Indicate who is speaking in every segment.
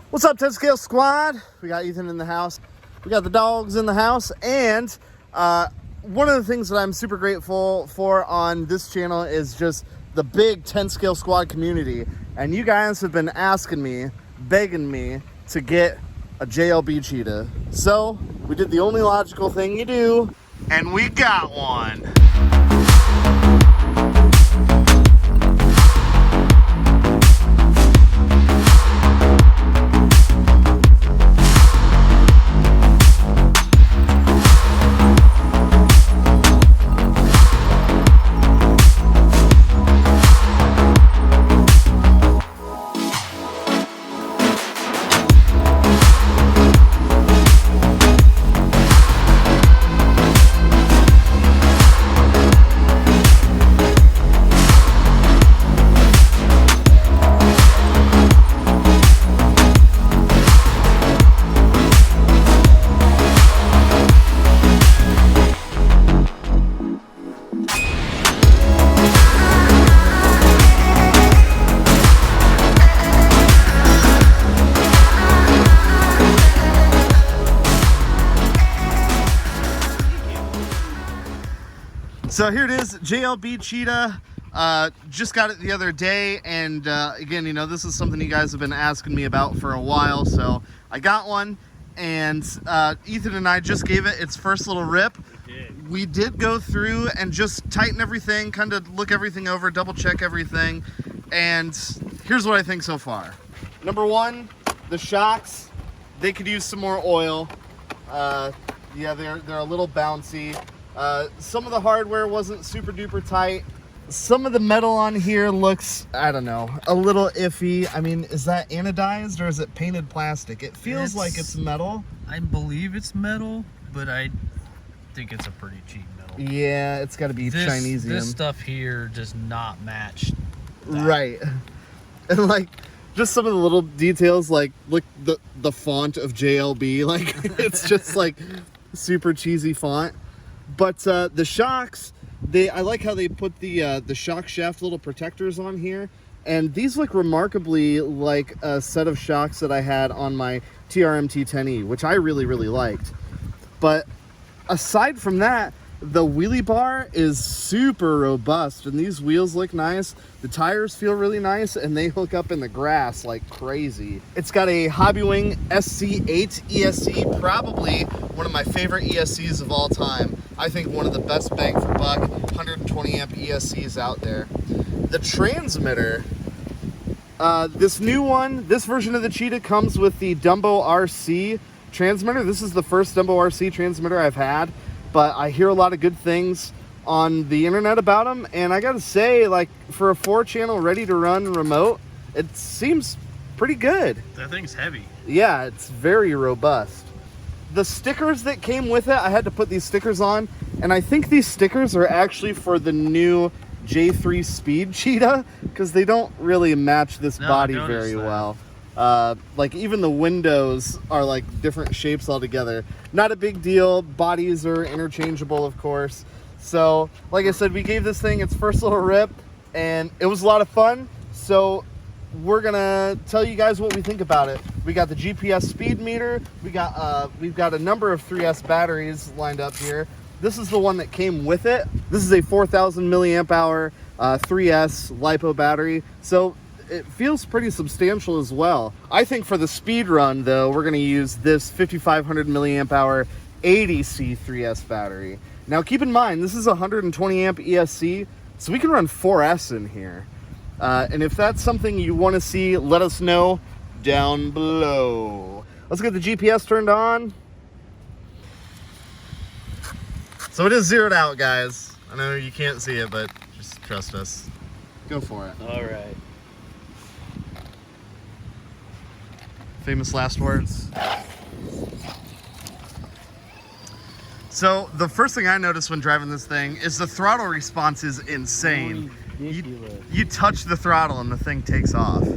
Speaker 1: What's up, 10 Scale Squad? We got Ethan in the house. We got the dogs in the house. And one of the things that I'm super grateful for on this channel is just the big 10 Scale Squad community. And you guys have been asking me, begging me to get a JLB Cheetah. So we did the only logical thing you do, and we got one. So here it is, JLB Cheetah. Just got it the other day, and again, you know, this is something you guys have been asking me about for a while, so I got one, and Ethan and I just gave it its first little rip. We did go through and just tighten everything, kind of look everything over, double check everything, and here's what I think so far. Number one, the shocks, they could use some more oil. Yeah, they're a little bouncy. Some of the hardware wasn't super duper tight. Some of the metal on here looks, I don't know, a little iffy. I mean, is that anodized or is it painted plastic? It feels like it's metal.
Speaker 2: I believe it's metal, but I think it's a pretty cheap metal.
Speaker 1: Yeah, it's got to be Chinesium.
Speaker 2: This stuff here does not match that.
Speaker 1: Right. And like, just some of the little details, like, look, the font of JLB, like, it's just like super cheesy font. But the shocks, I like how they put the shock shaft little protectors on here, and these look remarkably like a set of shocks that I had on my TRMT 10E, which I really liked. But aside from that, the wheelie bar is super robust, and these wheels look nice. The tires feel really nice, and they hook up in the grass like crazy. It's got a Hobbywing SC8 ESC, probably one of my favorite ESCs of all time. I think one of the best bang for buck 120 amp ESCs out there. The transmitter, this new one, this version of the Cheetah comes with the Dumbo RC transmitter. This is the first Dumbo RC transmitter I've had, but I hear a lot of good things on the internet about them, and I gotta say, like, for a 4-channel ready to run remote, it seems pretty good.
Speaker 2: That thing's heavy.
Speaker 1: Yeah, it's very robust. The stickers that came with it, I had to put these stickers on, and I think these stickers are actually for the new J3 Speed Cheetah, because they don't really match this body very well. Like, even the windows are like different shapes altogether. Not a big deal. Bodies are interchangeable, of course. So, like I said, we gave this thing its first little rip, and it was a lot of fun. So we're gonna tell you guys what we think about it. We got the GPS speed meter. we've got a number of 3S batteries lined up here. This is the one that came with it. This is a 4,000 milliamp hour 3S LiPo battery. So it feels pretty substantial as well. I think for the speed run, though, we're gonna use this 5,500 milliamp hour 80C 3S battery. Now keep in mind, this is a 120 amp ESC, so we can run 4S in here. And if that's something you want to see, let us know down below. Let's get the GPS turned on. So it is zeroed out, guys. I know you can't see it, but just trust us. Go for it.
Speaker 2: All right.
Speaker 1: Famous last words. So the first thing I noticed when driving this thing is the throttle response is insane. You touch the throttle and the thing takes off.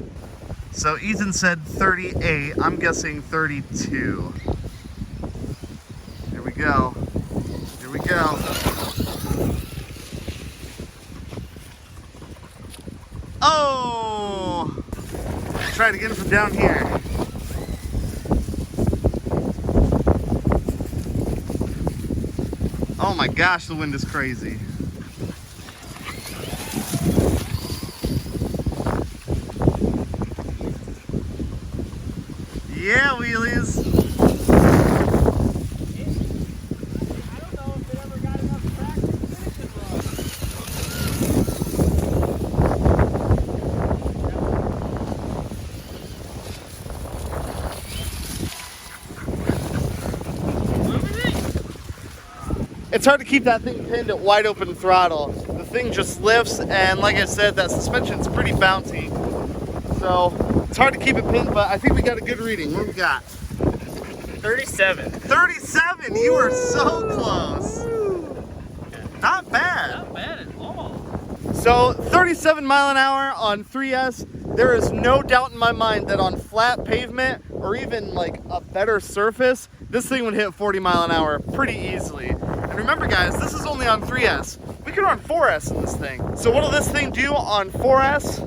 Speaker 1: So Ethan said 38, I'm guessing 32. Here we go. Here we go. Oh! Try it again from down here. Oh my gosh, the wind is crazy. Yeah, wheelies.
Speaker 2: I don't know if it ever got enough traction to finish it
Speaker 1: It's hard to keep that thing pinned at wide open throttle. The thing just lifts, and like I said, that suspension's pretty bouncy. So it's hard to keep it pinned, but I think we got a good reading. What we got?
Speaker 2: 37.
Speaker 1: 37! You were so close. Not bad.
Speaker 2: Not bad at all.
Speaker 1: So 37 mile an hour on 3S. There is no doubt in my mind that on flat pavement or even like a better surface, this thing would hit 40 mile an hour pretty easily. And remember guys, this is only on 3S. We can run 4S in this thing. So what'll this thing do on 4S?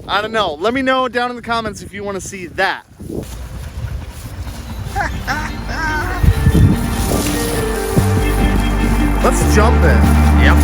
Speaker 1: I don't know. Let me know down in the comments if you want to see that. Let's jump in.
Speaker 2: Yep.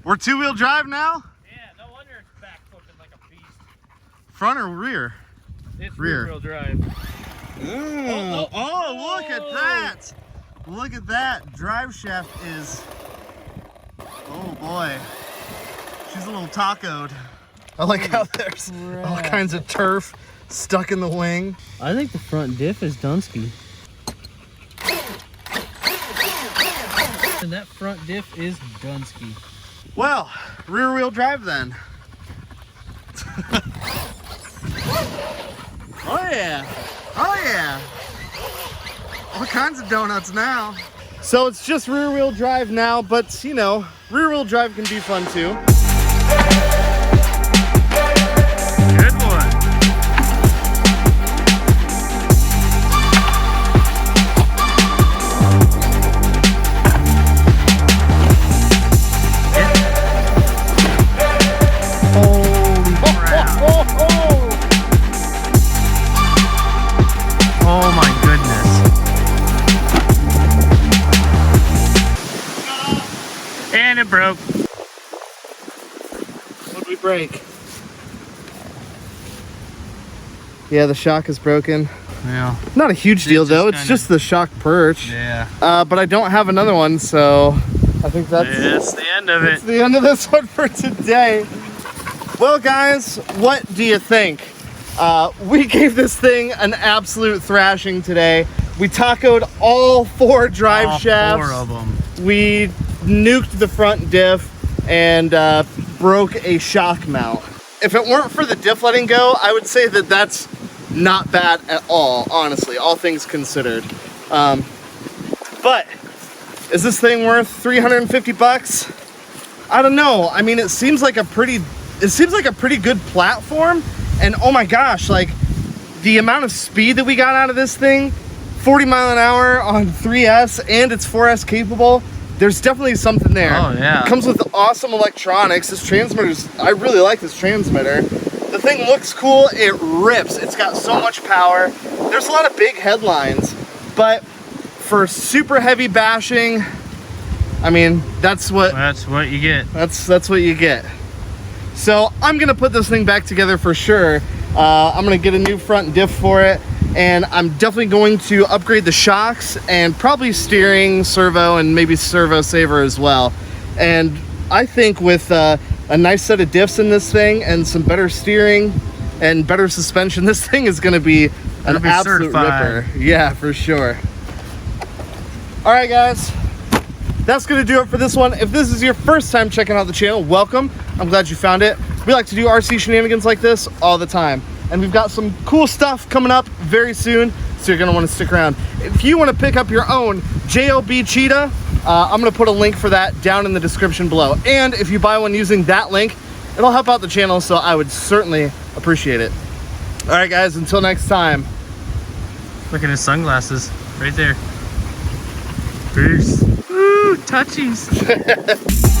Speaker 1: We're two-wheel drive now?
Speaker 2: Yeah, no wonder it's back flipping like a beast.
Speaker 1: Front or rear?
Speaker 2: It's
Speaker 1: Rear.
Speaker 2: rear-wheel drive.
Speaker 1: Oh, look at that! Look at that. Drive shaft is... Oh boy. She's a little tacoed. I like how there's all kinds of turf stuck in the wing.
Speaker 2: I think the front diff is Dunsky. And that front diff is Dunsky.
Speaker 1: Well, rear wheel drive then. Oh yeah. Oh yeah. All kinds of donuts now. So it's just rear wheel drive now, but you know, rear wheel drive can be fun too. Good one. Holy crap. Oh my goodness.
Speaker 2: And it broke.
Speaker 1: What'd we break? Yeah, the shock is broken.
Speaker 2: Yeah.
Speaker 1: Not a huge deal though, it's just the shock perch.
Speaker 2: Yeah.
Speaker 1: But I don't have another one, so I think that's
Speaker 2: the end of
Speaker 1: That's the end of this one for today. Well guys, what do you think? We gave this thing an absolute thrashing today. We tacoed all 4 drive shafts.
Speaker 2: 4 of them.
Speaker 1: We nuked the front diff and broke a shock mount. If it weren't for the diff letting go, I would say that that's not bad at all, honestly, all things considered. But is this thing worth 350 bucks? I don't know. I mean, it seems like a pretty good platform, and oh my gosh, like the amount of speed that we got out of this thing, 40 mile an hour on 3S, and it's 4S capable. There's definitely something there.
Speaker 2: Oh yeah.
Speaker 1: It comes with awesome electronics. This transmitter's, I really like this transmitter. The thing looks cool, it rips. It's got so much power. There's a lot of big headlines, but for super heavy bashing, I mean, that's what
Speaker 2: you get.
Speaker 1: That's what you get. So I'm gonna put this thing back together for sure. I'm gonna get a new front diff for it, and I'm definitely going to upgrade the shocks and probably steering, servo, and maybe servo saver as well. And I think with a nice set of diffs in this thing and some better steering and better suspension, this thing is gonna be an absolute ripper. Yeah, for sure. All right, guys. That's gonna do it for this one. If this is your first time checking out the channel, welcome. I'm glad you found it. We like to do RC shenanigans like this all the time. And we've got some cool stuff coming up very soon, so you're gonna wanna stick around. If you wanna pick up your own JLB Cheetah, I'm gonna put a link for that down in the description below. And if you buy one using that link, it'll help out the channel, so I would certainly appreciate it. All right, guys, until next time.
Speaker 2: Look at his sunglasses right there. Peace. Ooh, touchies.